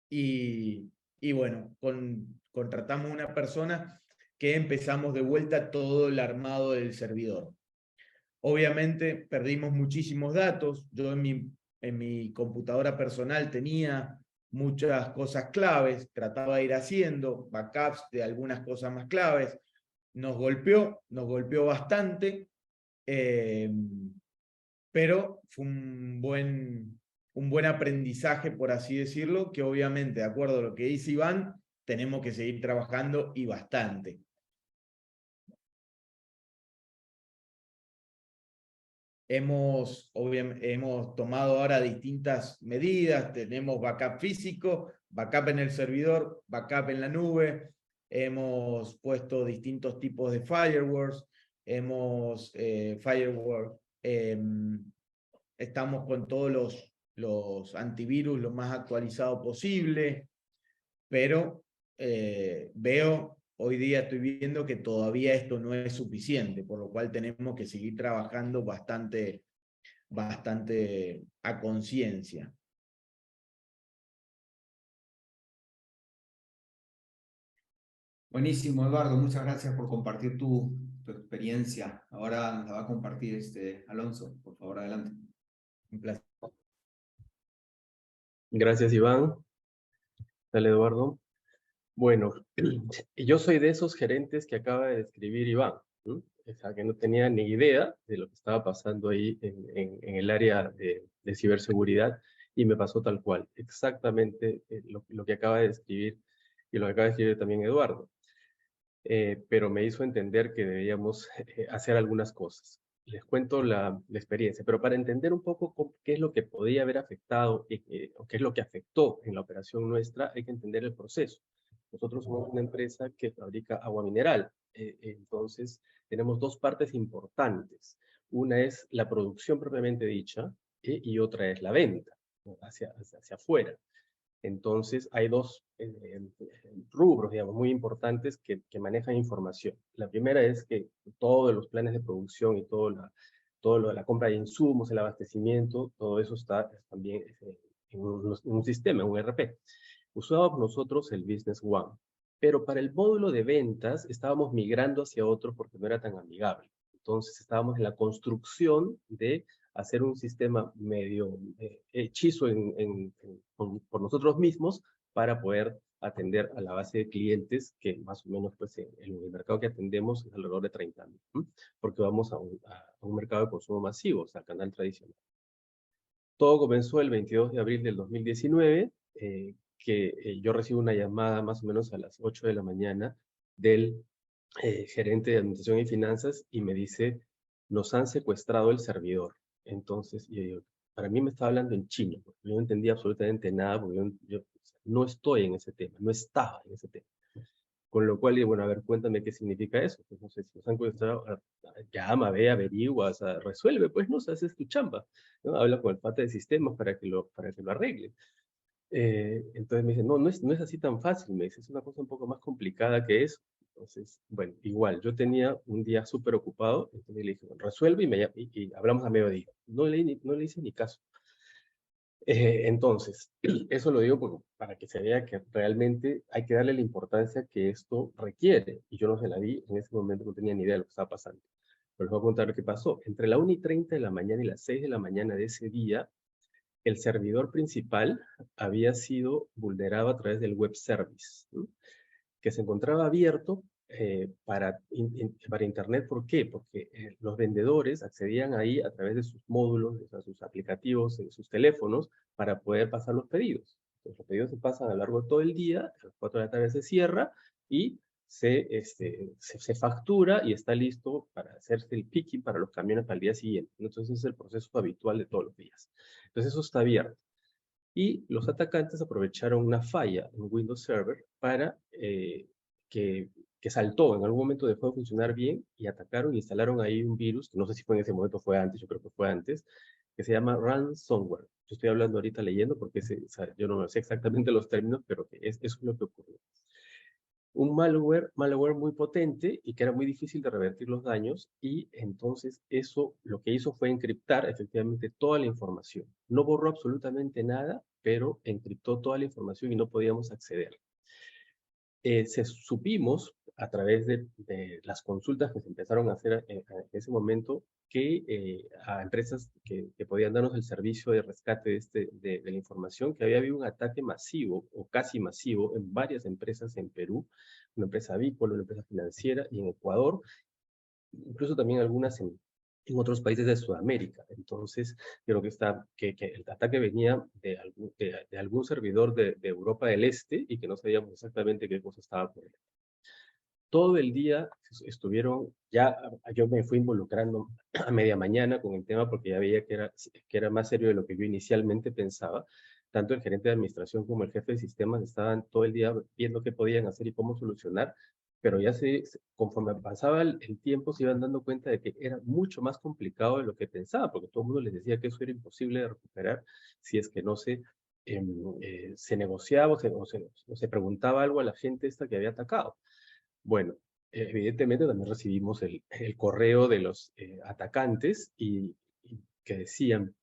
y bueno, contratamos una persona que empezamos de vuelta todo el armado del servidor. Obviamente perdimos muchísimos datos. Yo en mi computadora personal tenía muchas cosas claves, trataba de ir haciendo backups de algunas cosas más claves. Nos golpeó bastante, pero fue un buen aprendizaje, por así decirlo, que obviamente, de acuerdo a lo que dice Iván, tenemos que seguir trabajando y bastante. Hemos tomado ahora distintas medidas, tenemos backup físico, backup en el servidor, backup en la nube, hemos puesto distintos tipos de firewalls, estamos con todos los antivirus lo más actualizado posible, pero hoy día estoy viendo que todavía esto no es suficiente, por lo cual tenemos que seguir trabajando bastante a conciencia. Buenísimo, Eduardo. Muchas gracias por compartir tu experiencia. Ahora nos la va a compartir Alonso. Por favor, adelante. Un placer. Gracias, Iván. Dale, Eduardo. Bueno, yo soy de esos gerentes que acaba de describir Iván, ¿no? O sea, que no tenía ni idea de lo que estaba pasando ahí en el área de ciberseguridad, y me pasó tal cual, exactamente lo que acaba de describir y lo que acaba de describir también Eduardo. Pero me hizo entender que debíamos hacer algunas cosas. Les cuento la experiencia, pero para entender un poco qué es lo que podía haber afectado o qué es lo que afectó en la operación nuestra, hay que entender el proceso. Nosotros somos una empresa que fabrica agua mineral, entonces tenemos dos partes importantes. Una es la producción propiamente dicha y otra es la venta, ¿no? hacia afuera. Entonces, hay dos rubros, digamos, muy importantes que manejan información. La primera es que todos los planes de producción y todo lo de la compra de insumos, el abastecimiento, todo eso está también en un sistema, en un ERP. Usábamos nosotros el Business One, pero para el módulo de ventas estábamos migrando hacia otro porque no era tan amigable. Entonces, estábamos en la construcción de hacer un sistema medio hechizo por nosotros mismos para poder atender a la base de clientes que más o menos pues, en el mercado que atendemos es alrededor de 30 mil, ¿no? Porque vamos a un mercado de consumo masivo, o sea, canal tradicional. Todo comenzó el 22 de abril del 2019, yo recibo una llamada más o menos a las 8 de la mañana del gerente de administración y finanzas y me dice, nos han secuestrado el servidor. Entonces, para mí me estaba hablando en chino, porque yo no entendía absolutamente nada, porque yo no estoy en ese tema, no estaba en ese tema. Con lo cual, bueno, a ver, cuéntame qué significa eso. Pues no sé, si nos han secuestrado, llama, ve, averigua, o sea, resuelve, pues no, o sea, haces tu chamba, ¿no? Habla con el pata de sistemas para que lo arregle. Entonces me dice, no es así tan fácil, me dice, es una cosa un poco más complicada que eso. Entonces, bueno, igual, yo tenía un día súper ocupado, entonces le dije, bueno, resuelve y hablamos a mediodía. No le hice ni caso. Entonces, eso lo digo para que se vea que realmente hay que darle la importancia que esto requiere. Y yo no se la di, en ese momento no tenía ni idea de lo que estaba pasando. Pero les voy a contar lo que pasó. Entre la 1:30 de la mañana y las 6 de la mañana de ese día, el servidor principal había sido vulnerado a través del web service, ¿no? Que se encontraba abierto para Internet. ¿Por qué? Porque los vendedores accedían ahí a través de sus módulos, de sus aplicativos, de sus teléfonos, para poder pasar los pedidos. Entonces, los pedidos se pasan a lo largo de todo el día, a las 4 de la tarde se cierra y se factura y está listo para hacerse el picking para los camiones para el día siguiente. Entonces, es el proceso habitual de todos los días. Entonces, eso está abierto. Y los atacantes aprovecharon una falla en Windows Server para que saltó, en algún momento dejó de funcionar bien y atacaron e instalaron ahí un virus, que no sé si fue en ese momento o fue antes, yo creo que fue antes, que se llama ransomware. Yo estoy hablando ahorita leyendo porque o sea, yo no sé exactamente los términos, pero que eso es lo que ocurrió. Un malware muy potente y que era muy difícil de revertir los daños, y entonces eso lo que hizo fue encriptar efectivamente toda la información. No borró absolutamente nada, pero encriptó toda la información y no podíamos acceder. Supimos a través de las consultas que se empezaron a hacer en ese momento que a empresas que podían darnos el servicio de rescate de la información, que había habido un ataque masivo o casi masivo en varias empresas en Perú, una empresa avícola, una empresa financiera, y en Ecuador, incluso también algunas en otros países de Sudamérica. Entonces, creo que el ataque venía de algún servidor de Europa del Este y que no sabíamos exactamente qué cosa estaba por ahí. Todo el día estuvieron, yo me fui involucrando a media mañana con el tema porque ya veía que era más serio de lo que yo inicialmente pensaba. Tanto el gerente de administración como el jefe de sistemas estaban todo el día viendo qué podían hacer y cómo solucionar, pero ya conforme pasaba el tiempo se iban dando cuenta de que era mucho más complicado de lo que pensaba, porque todo el mundo les decía que eso era imposible de recuperar si es que no se negociaba o se preguntaba algo a la gente esta que había atacado. Bueno, evidentemente también recibimos el correo de los atacantes y que decían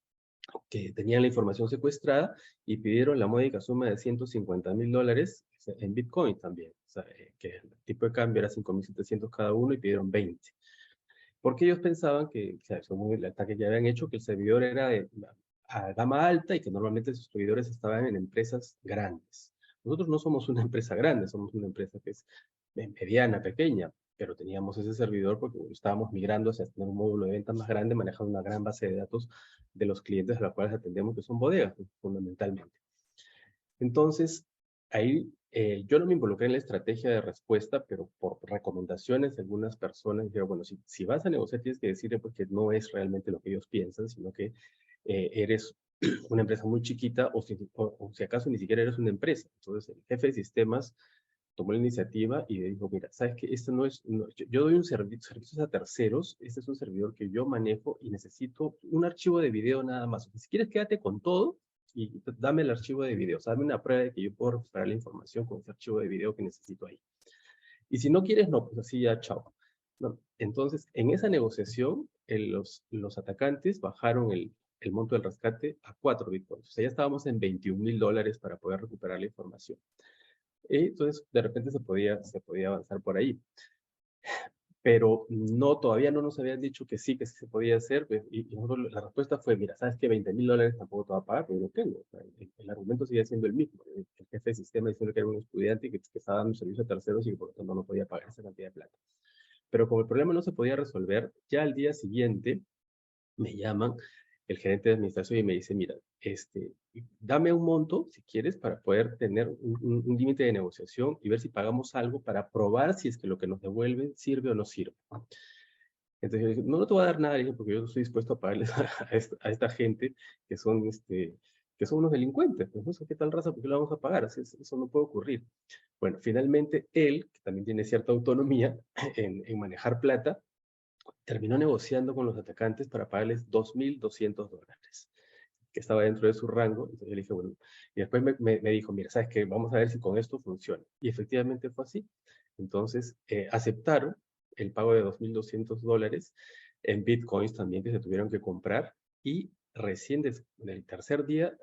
que tenían la información secuestrada y pidieron la módica suma de $150,000 en Bitcoin también. O sea, que el tipo de cambio era 5.700 cada uno y pidieron 20. Porque ellos pensaban que, o sea, según el ataque que habían hecho, que el servidor era a gama alta y que normalmente esos servidores estaban en empresas grandes. Nosotros no somos una empresa grande, somos una empresa que es mediana, pequeña, pero teníamos ese servidor porque estábamos migrando hacia tener un módulo de ventas más grande, manejando una gran base de datos de los clientes a los cuales atendemos, que son bodegas, fundamentalmente. Entonces, ahí yo no me involucré en la estrategia de respuesta, pero por recomendaciones de algunas personas dijeron, bueno, si vas a negociar tienes que decirle pues, que no es realmente lo que ellos piensan, sino que eres una empresa muy chiquita o si acaso ni siquiera eres una empresa. Entonces el jefe de sistemas tomó la iniciativa y dijo, mira, sabes que esto no es, yo doy servicios a terceros, este es un servidor que yo manejo y necesito un archivo de video nada más. Si quieres quédate con todo y dame el archivo de video, o sea, dame una prueba de que yo puedo recuperar la información con ese archivo de video que necesito ahí. Y si no quieres, no, pues así ya, chao. No. Entonces, en esa negociación, los atacantes bajaron el monto del rescate a 4 bitcoins. O sea, ya estábamos en $21,000 para poder recuperar la información. Y entonces, de repente se podía avanzar por ahí. Pero todavía no nos habían dicho que sí se podía hacer. Y la respuesta fue, mira, ¿sabes qué? $20,000 tampoco te va a pagar, pero yo lo tengo. O sea, el argumento sigue siendo el mismo. El jefe de sistema diciendo que era un estudiante y que estaba dando un servicio a terceros y que por lo tanto no podía pagar esa cantidad de plata. Pero como el problema no se podía resolver, ya al día siguiente me llaman el gerente de administración y me dice, mira, dame un monto, si quieres, para poder tener un límite de negociación y ver si pagamos algo para probar si es que lo que nos devuelven sirve o no sirve. Entonces yo dije, no te voy a dar nada, dije, porque yo no estoy dispuesto a pagarles a esta gente que son, unos delincuentes. Pues, no sé qué tal raza, ¿por qué lo vamos a pagar? Eso no puede ocurrir. Bueno, finalmente él, que también tiene cierta autonomía en manejar plata, terminó negociando con los atacantes para pagarles $2,200, que estaba dentro de su rango. Entonces yo le dije, bueno, y después me dijo, mira, ¿sabes qué? Vamos a ver si con esto funciona. Y efectivamente fue así. Entonces aceptaron el pago de $2,200 en bitcoins también que se tuvieron que comprar, y recién del tercer día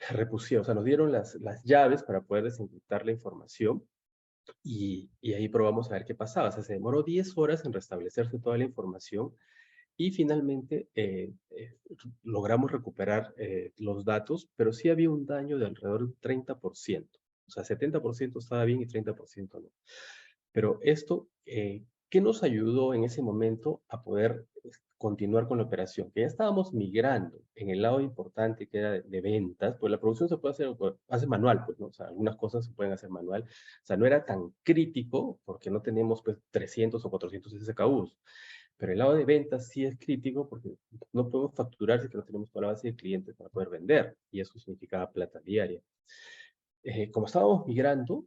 repusieron, o sea, nos dieron las llaves para poder desencriptar la información. Y ahí probamos a ver qué pasaba. O sea, se demoró 10 horas en restablecerse toda la información y finalmente logramos recuperar los datos, pero sí había un daño de alrededor del 30%. O sea, 70% estaba bien y 30% no. Pero esto, ¿qué nos ayudó en ese momento a poder continuar con la operación? Que ya estábamos migrando en el lado importante que era de ventas, pues la producción se puede hacer manual, pues, ¿no? O sea, algunas cosas se pueden hacer manual. O sea, no era tan crítico porque no teníamos pues 300 o 400 SKUs. Pero el lado de ventas sí es crítico porque no podemos facturar si no tenemos toda la base de clientes para poder vender. Y eso significaba plata diaria. Como estábamos migrando,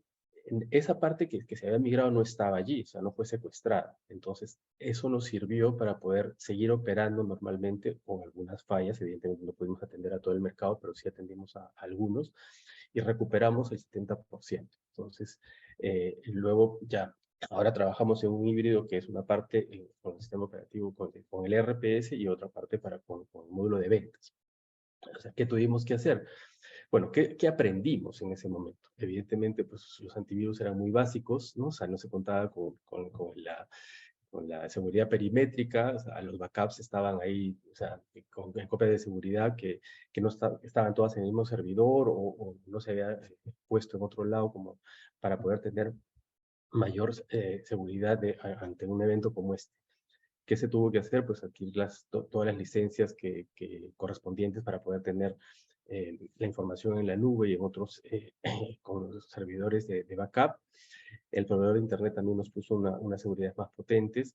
esa parte que se había migrado no estaba allí, o sea, no fue secuestrada. Entonces, eso nos sirvió para poder seguir operando normalmente con algunas fallas. Evidentemente no pudimos atender a todo el mercado, pero sí atendimos a algunos y recuperamos el 70%. Entonces, luego ya, ahora trabajamos en un híbrido que es una parte con el sistema operativo, con el RPS y otra parte con el módulo de ventas. O sea, ¿qué tuvimos que hacer? Bueno, ¿qué aprendimos en ese momento? Evidentemente, pues los antivirus eran muy básicos, ¿no? O sea, no se contaba con la seguridad perimétrica, o sea, los backups estaban ahí, o sea, con copias de seguridad que no estaban todas en el mismo servidor o no se había puesto en otro lado como para poder tener mayor seguridad ante un evento como este. ¿Qué se tuvo que hacer? Pues adquirir todas las licencias correspondientes para poder tener la información en la nube y en otros con los servidores de backup. El proveedor de Internet también nos puso una seguridad más potentes,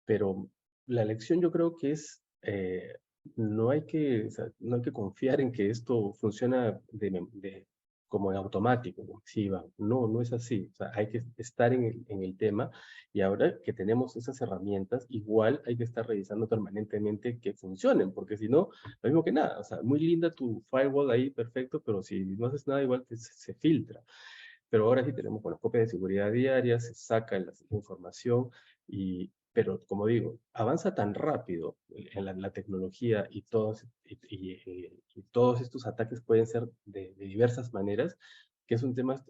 pero la lección yo creo que es, no hay que confiar en que esto funciona como en automático, como si va. No, no es así. O sea, hay que estar en el tema y ahora que tenemos esas herramientas, igual hay que estar revisando permanentemente que funcionen, porque si no, lo mismo que nada. O sea, muy linda tu firewall ahí, perfecto, pero si no haces nada, igual se filtra. Pero ahora sí tenemos, bueno, copias de seguridad diarias, se saca la información, pero como digo, avanza tan rápido en la tecnología y todos estos ataques pueden ser de diversas maneras, que es un tema,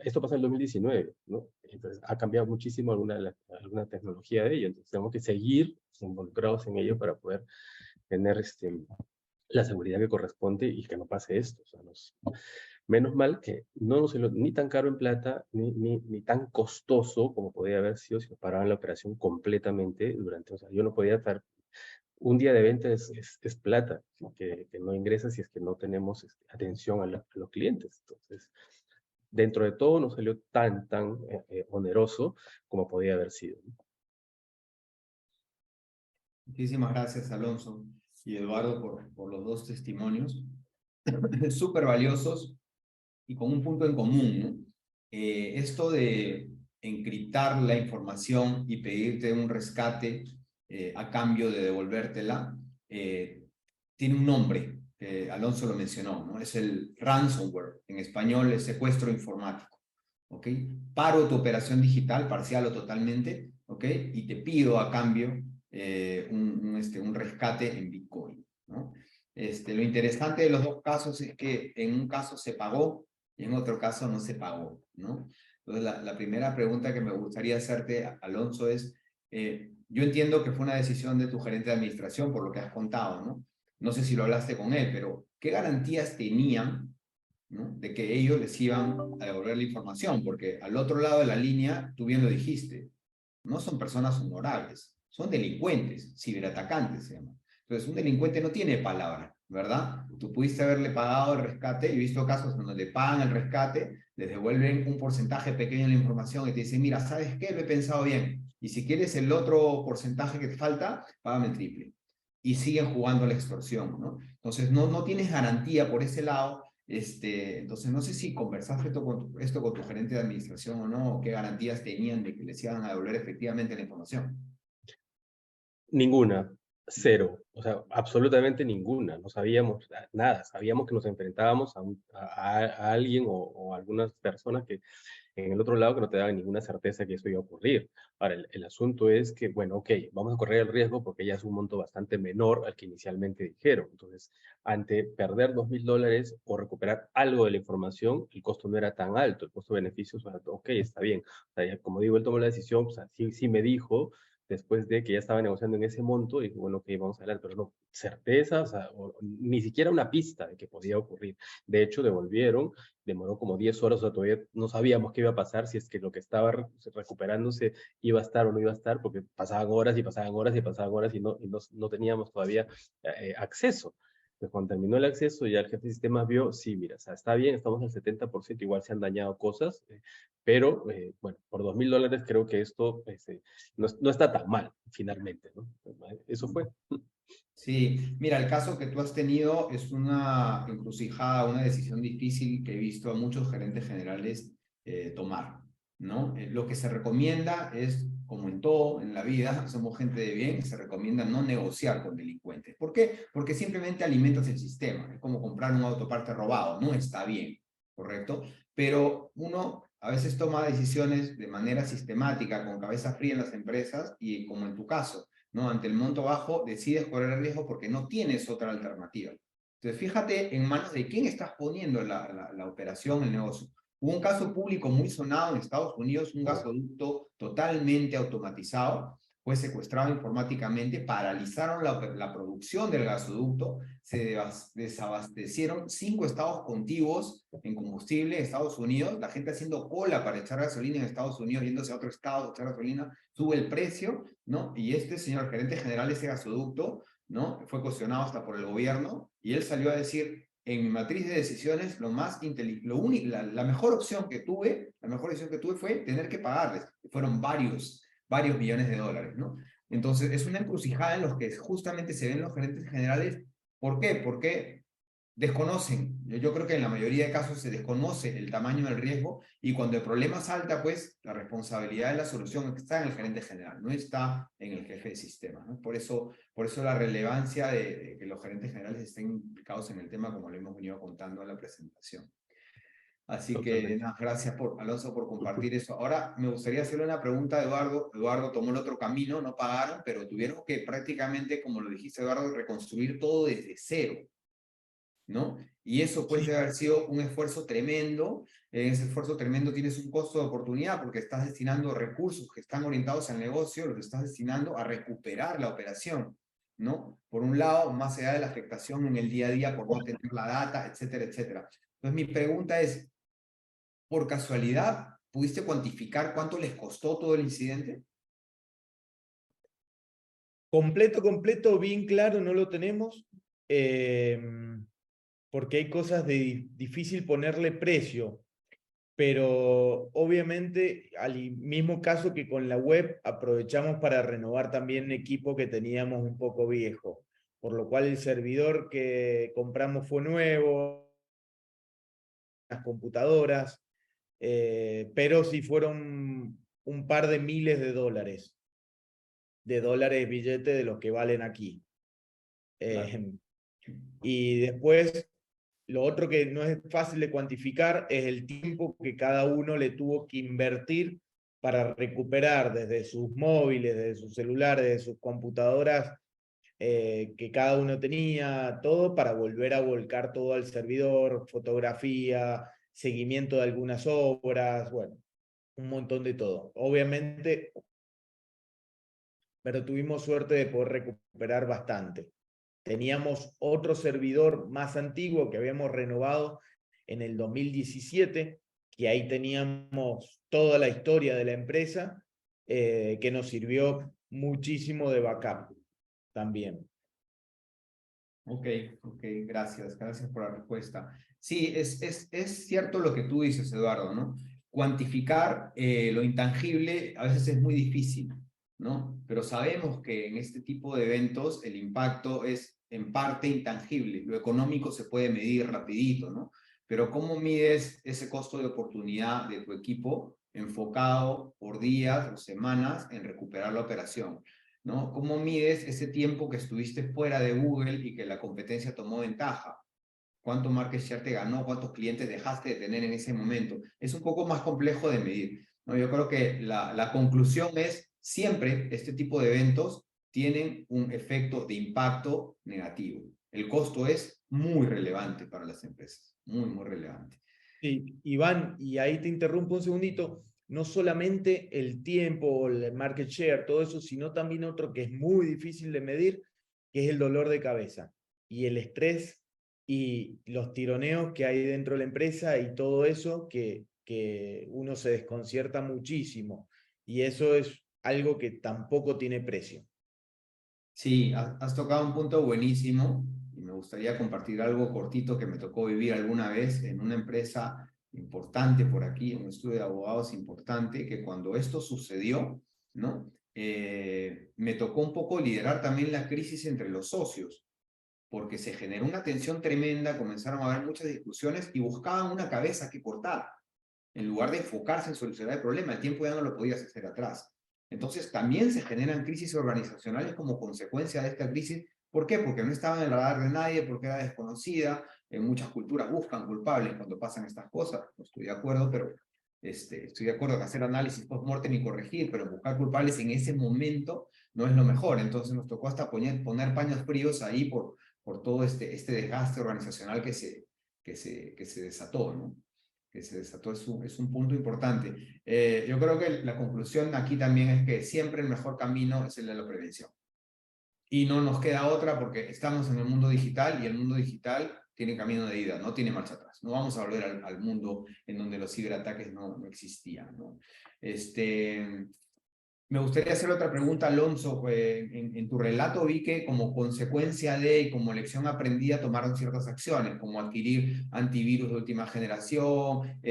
esto pasó en el 2019, ¿no? Entonces ha cambiado muchísimo alguna tecnología de ello, entonces tenemos que seguir involucrados en ello para poder tener la seguridad que corresponde y que no pase esto. O sea, menos mal que no nos salió ni tan caro en plata, ni tan costoso como podía haber sido si nos paraban la operación completamente o sea, yo no podía estar, un día de venta es plata, que no ingresa si es que no tenemos atención a los clientes. Entonces, dentro de todo no salió tan oneroso como podía haber sido. Muchísimas gracias, Alonso y Eduardo, por los dos testimonios súper valiosos y con un punto en común, ¿no? Esto de encriptar la información y pedirte un rescate a cambio de devolvértela, tiene un nombre, Alonso lo mencionó, ¿no? Es el ransomware, en español es secuestro informático, ¿ok? Paro tu operación digital, parcial o totalmente, ¿ok? Y te pido a cambio un rescate en Bitcoin, ¿no? Lo interesante de los dos casos es que en un caso se pagó y en otro caso no se pagó, ¿no? Entonces, la primera pregunta que me gustaría hacerte, Alonso, es, yo entiendo que fue una decisión de tu gerente de administración, por lo que has contado, ¿no? No sé si lo hablaste con él, pero ¿qué garantías tenían, ¿no?, de que ellos les iban a devolver la información? Porque al otro lado de la línea, tú bien lo dijiste, no son personas honorables, son delincuentes, ciberatacantes se llaman. Entonces, un delincuente no tiene palabra, ¿verdad? Tú pudiste haberle pagado el rescate, y he visto casos donde le pagan el rescate, les devuelven un porcentaje pequeño de la información y te dicen, mira, ¿sabes qué? Lo he pensado bien, y si quieres el otro porcentaje que te falta, págame el triple. Y siguen jugando a la extorsión, ¿no? Entonces, no tienes garantía por ese lado. Entonces, no sé si conversaste esto con tu gerente de administración o no, o qué garantías tenían de que les iban a devolver efectivamente la información. Ninguna, cero, o sea, absolutamente ninguna, no sabíamos nada, sabíamos que nos enfrentábamos a alguien o algunas personas que en el otro lado que no te daban ninguna certeza que eso iba a ocurrir. Ahora, el asunto es que, bueno, ok, vamos a correr el riesgo porque ya es un monto bastante menor al que inicialmente dijeron. Entonces, ante perder $2,000 o recuperar algo de la información, el costo no era tan alto, el costo-beneficio, o sea, ok, está bien. O sea, ya, como digo, él tomó la decisión, o sea, sí me dijo, después de que ya estaba negociando en ese monto, y dije, bueno, ok, vamos a hablar, pero no, certeza, o sea, ni siquiera una pista de que podía ocurrir. De hecho, devolvieron, demoró como 10 horas, o sea, todavía no sabíamos qué iba a pasar, si es que lo que estaba recuperándose iba a estar o no iba a estar, porque pasaban horas y pasaban horas y pasaban horas y no teníamos todavía acceso. Entonces, cuando terminó el acceso, ya el jefe de sistemas vio, sí, mira, o sea, está bien, estamos al 70%, igual se han dañado cosas, pero, bueno, por $2,000 creo que esto no está tan mal, finalmente, ¿no? Eso fue. Sí, mira, el caso que tú has tenido es una encrucijada, una decisión difícil que he visto a muchos gerentes generales tomar, ¿no? Lo que se recomienda es, como en todo en la vida, somos gente de bien, se recomienda no negociar con delincuentes. ¿Por qué? Porque simplemente alimentas el sistema. Es como comprar un autoparte robado, no está bien, ¿correcto? Pero uno a veces toma decisiones de manera sistemática, con cabeza fría en las empresas, y como en tu caso, ¿no? Ante el monto bajo, decides correr el riesgo porque no tienes otra alternativa. Entonces, fíjate en manos de quién estás poniendo la operación, el negocio. Hubo un caso público muy sonado en Estados Unidos, un gasoducto totalmente automatizado, fue secuestrado informáticamente, paralizaron la producción del gasoducto, se desabastecieron 5 estados contiguos en combustible en Estados Unidos, la gente haciendo cola para echar gasolina en Estados Unidos, yéndose a otro estado a echar gasolina, sube el precio, ¿no? Y este señor gerente general de ese gasoducto, ¿no? Fue cuestionado hasta por el gobierno, y él salió a decir: en mi matriz de decisiones, la mejor opción que tuve, fue tener que pagarles. Fueron varios millones de dólares, ¿no? Entonces, es una encrucijada en los que justamente se ven los gerentes generales. ¿Por qué? Porque desconocen. Yo creo que en la mayoría de casos se desconoce el tamaño del riesgo, y cuando el problema salta, pues la responsabilidad de la solución está en el gerente general, no está en el jefe de sistema, ¿no? Por eso la relevancia de que los gerentes generales estén implicados en el tema, como lo hemos venido contando en la presentación. Así que gracias, Alonso, por compartir eso. Ahora me gustaría hacerle una pregunta a Eduardo. Eduardo tomó el otro camino, no pagaron, pero tuvieron que prácticamente, como lo dijiste, Eduardo, reconstruir todo desde cero, ¿no? Y eso puede haber sido un esfuerzo tremendo. En ese esfuerzo tremendo tienes un costo de oportunidad, porque estás destinando recursos que están orientados al negocio, los estás destinando a recuperar la operación, ¿no? Por un lado, más allá de la afectación en el día a día por no tener la data, etcétera, etcétera. Entonces mi pregunta es, ¿por casualidad pudiste cuantificar cuánto les costó todo el incidente? Completo, bien claro, no lo tenemos, porque hay cosas de difícil ponerle precio, pero obviamente al mismo caso que con la web aprovechamos para renovar también un equipo que teníamos un poco viejo, por lo cual el servidor que compramos fue nuevo, las computadoras, pero sí fueron un par de miles de dólares billete de los que valen aquí. Claro. Y después, lo otro que no es fácil de cuantificar es el tiempo que cada uno le tuvo que invertir para recuperar desde sus móviles, desde sus celulares, desde sus computadoras, que cada uno tenía, todo para volver a volcar todo al servidor, fotografía, seguimiento de algunas obras, bueno, un montón de todo. Obviamente, pero tuvimos suerte de poder recuperar bastante. Teníamos otro servidor más antiguo que habíamos renovado en el 2017, que ahí teníamos toda la historia de la empresa, que nos sirvió muchísimo de backup también. Ok, gracias por la respuesta. Sí, es cierto lo que tú dices, Eduardo, ¿no? Cuantificar lo intangible a veces es muy difícil, ¿no? Pero sabemos que en este tipo de eventos el impacto es en parte intangible. Lo económico se puede medir rapidito, ¿no? Pero ¿cómo mides ese costo de oportunidad de tu equipo enfocado por días o semanas en recuperar la operación, ¿no? ¿Cómo mides ese tiempo que estuviste fuera de Google y que la competencia tomó ventaja? ¿Cuánto market share te ganó? ¿Cuántos clientes dejaste de tener en ese momento? Es un poco más complejo de medir, ¿no? Yo creo que la conclusión es, siempre este tipo de eventos tienen un efecto de impacto negativo. El costo es muy relevante para las empresas, muy relevante. Sí, Iván, y ahí te interrumpo un segundito, no solamente el tiempo, el market share, todo eso, sino también otro que es muy difícil de medir, que es el dolor de cabeza y el estrés y los tironeos que hay dentro de la empresa y todo eso que uno se desconcierta muchísimo. Y eso es algo que tampoco tiene precio. Sí, has tocado un punto buenísimo y me gustaría compartir algo cortito que me tocó vivir alguna vez en una empresa importante por aquí, un estudio de abogados importante, que cuando esto sucedió, ¿no? Me tocó un poco liderar también la crisis entre los socios, porque se generó una tensión tremenda, comenzaron a haber muchas discusiones y buscaban una cabeza que cortar, en lugar de enfocarse en solucionar el problema. El tiempo ya no lo podías hacer atrás. Entonces también se generan crisis organizacionales como consecuencia de esta crisis. ¿Por qué? Porque no estaba en el radar de nadie, porque era desconocida. En muchas culturas buscan culpables cuando pasan estas cosas. No estoy de acuerdo, pero estoy de acuerdo que hacer análisis post-mortem y corregir, pero buscar culpables en ese momento no es lo mejor. Entonces nos tocó hasta poner paños fríos ahí por todo este desgaste organizacional que se desató, ¿no? Que se desató es un punto importante. Yo creo que la conclusión aquí también es que siempre el mejor camino es el de la prevención. Y no nos queda otra porque estamos en el mundo digital y el mundo digital tiene camino de ida, no tiene marcha atrás. No vamos a volver al mundo en donde los ciberataques no existían, ¿no? Me gustaría hacer otra pregunta, Alonso. En tu relato vi que como consecuencia de y como lección aprendida tomaron ciertas acciones, como adquirir antivirus de última generación,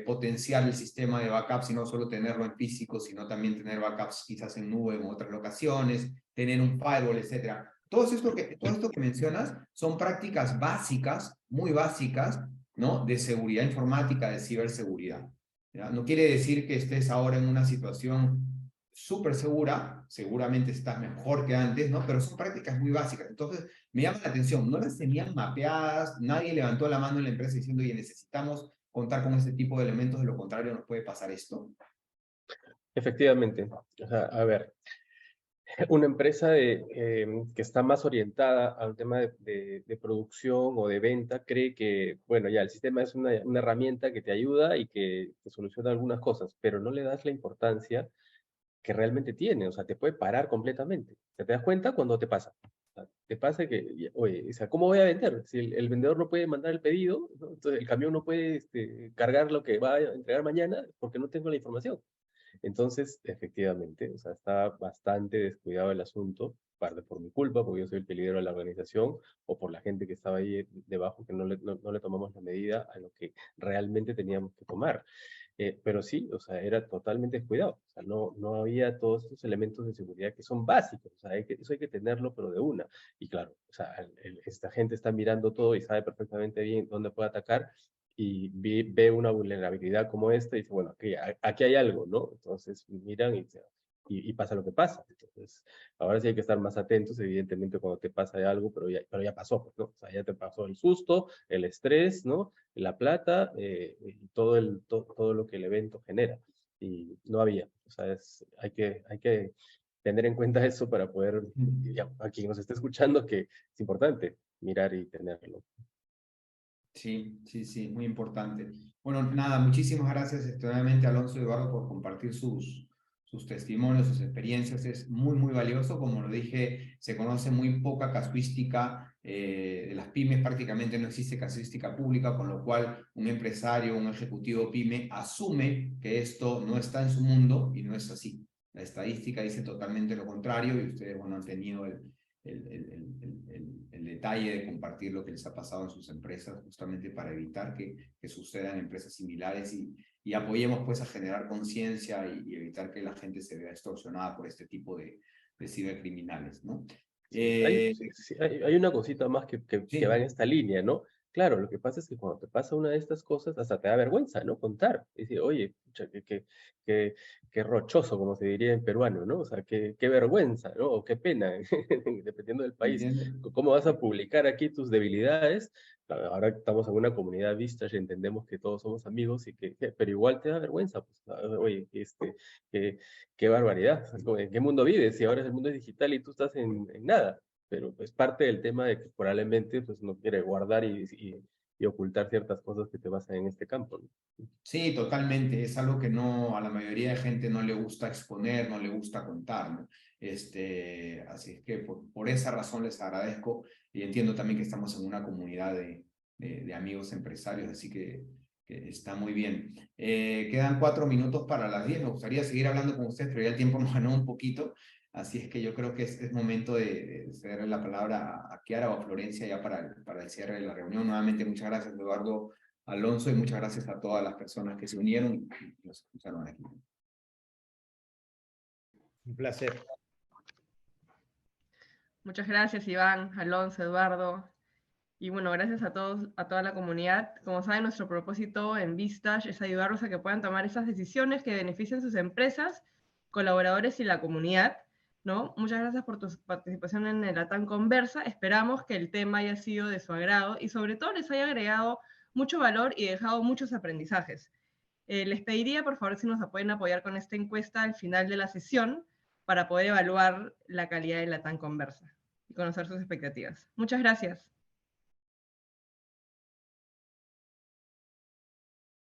potenciar el sistema de backups y no solo tenerlo en físico, sino también tener backups quizás en nube o en otras locaciones, tener un firewall, etc. Todo esto que mencionas son prácticas básicas, muy básicas, ¿no? De seguridad informática, de ciberseguridad. ¿Ya? No quiere decir que estés ahora en una situación súper segura, seguramente estás mejor que antes, ¿no? Pero son prácticas muy básicas. Entonces, me llama la atención, no las tenían mapeadas, nadie levantó la mano en la empresa diciendo, oye, necesitamos contar con este tipo de elementos, de lo contrario nos puede pasar esto. Efectivamente. O sea, a ver, una empresa que está más orientada a un tema de producción o de venta cree que, bueno, ya el sistema es una herramienta que te ayuda y que soluciona algunas cosas, pero no le das la importancia que realmente tiene, o sea, te puede parar completamente. ¿Te das cuenta cuando te pasa? O sea, te pasa que, oye, o sea, ¿cómo voy a vender? Si el vendedor no puede mandar el pedido, ¿no? Entonces el camión no puede cargar lo que va a entregar mañana porque no tengo la información. Entonces, efectivamente, o sea, está bastante descuidado el asunto, parte por mi culpa, porque yo soy el que lidero la organización, o por la gente que estaba ahí debajo, que no le tomamos la medida a lo que realmente teníamos que tomar. Pero sí, o sea, era totalmente descuidado. O sea, no había todos esos elementos de seguridad que son básicos. O sea, eso hay que tenerlo, pero de una. Y claro, o sea, esta gente está mirando todo y sabe perfectamente bien dónde puede atacar y ve una vulnerabilidad como esta y dice, bueno, aquí hay algo, ¿no? Entonces miran y pasa lo que pasa. Entonces, ahora sí hay que estar más atentos, evidentemente, cuando te pasa algo, pero ya pasó, pues, ¿no? O sea, ya te pasó el susto, el estrés, ¿no? La plata y todo lo que el evento genera. Y no había. O sea, hay que tener en cuenta eso para poder, ya, a quien nos esté escuchando, que es importante mirar y tenerlo. Sí, sí, sí, muy importante. Bueno, nada, muchísimas gracias nuevamente Alonso y Eduardo por compartir sus testimonios, sus experiencias. Es muy, muy valioso. Como lo dije, se conoce muy poca casuística de las pymes, prácticamente no existe casuística pública, con lo cual un empresario, un ejecutivo pyme asume que esto no está en su mundo y no es así. La estadística dice totalmente lo contrario y ustedes, bueno, han tenido el detalle de compartir lo que les ha pasado en sus empresas, justamente para evitar que sucedan empresas similares y apoyemos pues a generar conciencia y evitar que la gente se vea extorsionada por este tipo de cibercriminales, ¿no? Hay una cosita más que va en Sí. esta línea, ¿no? Claro, lo que pasa es que cuando te pasa una de estas cosas, hasta te da vergüenza, ¿no? Contar. Y decir, oye, pucha, qué rochoso, como se diría en peruano, ¿no? O sea, qué vergüenza, ¿no? O qué pena, dependiendo del país. ¿Entiendes? ¿Cómo vas a publicar aquí tus debilidades? Claro, ahora estamos en una comunidad Vistage y entendemos que todos somos amigos, pero igual te da vergüenza, pues, oye, qué barbaridad. ¿En qué mundo vives? Si ahora el mundo es digital y tú estás en nada. Pero es parte del tema de que probablemente pues, no quiere guardar y ocultar ciertas cosas que te pasan en este campo, ¿no? Sí, totalmente. Es algo que no, a la mayoría de gente no le gusta exponer, no le gusta contar, ¿no? Así es que por esa razón les agradezco y entiendo también que estamos en una comunidad de amigos empresarios, así que está muy bien. Quedan 4 minutos para las 10. Me gustaría seguir hablando con ustedes, pero ya el tiempo nos ganó un poquito. Así es que yo creo que es momento de cederle la palabra a Kiara o a Florencia ya para el cierre de la reunión. Nuevamente, muchas gracias, Eduardo, Alonso, y muchas gracias a todas las personas que se unieron y nos escucharon aquí. Un placer. Muchas gracias, Iván, Alonso, Eduardo. Y bueno, gracias a todos, a toda la comunidad. Como saben, nuestro propósito en Vistage es ayudarlos a que puedan tomar esas decisiones que beneficien sus empresas, colaboradores y la comunidad, ¿no? Muchas gracias por tu participación en el LATAM Conversa. Esperamos que el tema haya sido de su agrado y sobre todo les haya agregado mucho valor y dejado muchos aprendizajes. Les pediría, por favor, si nos pueden apoyar con esta encuesta al final de la sesión para poder evaluar la calidad de LATAM Conversa y conocer sus expectativas. Muchas gracias.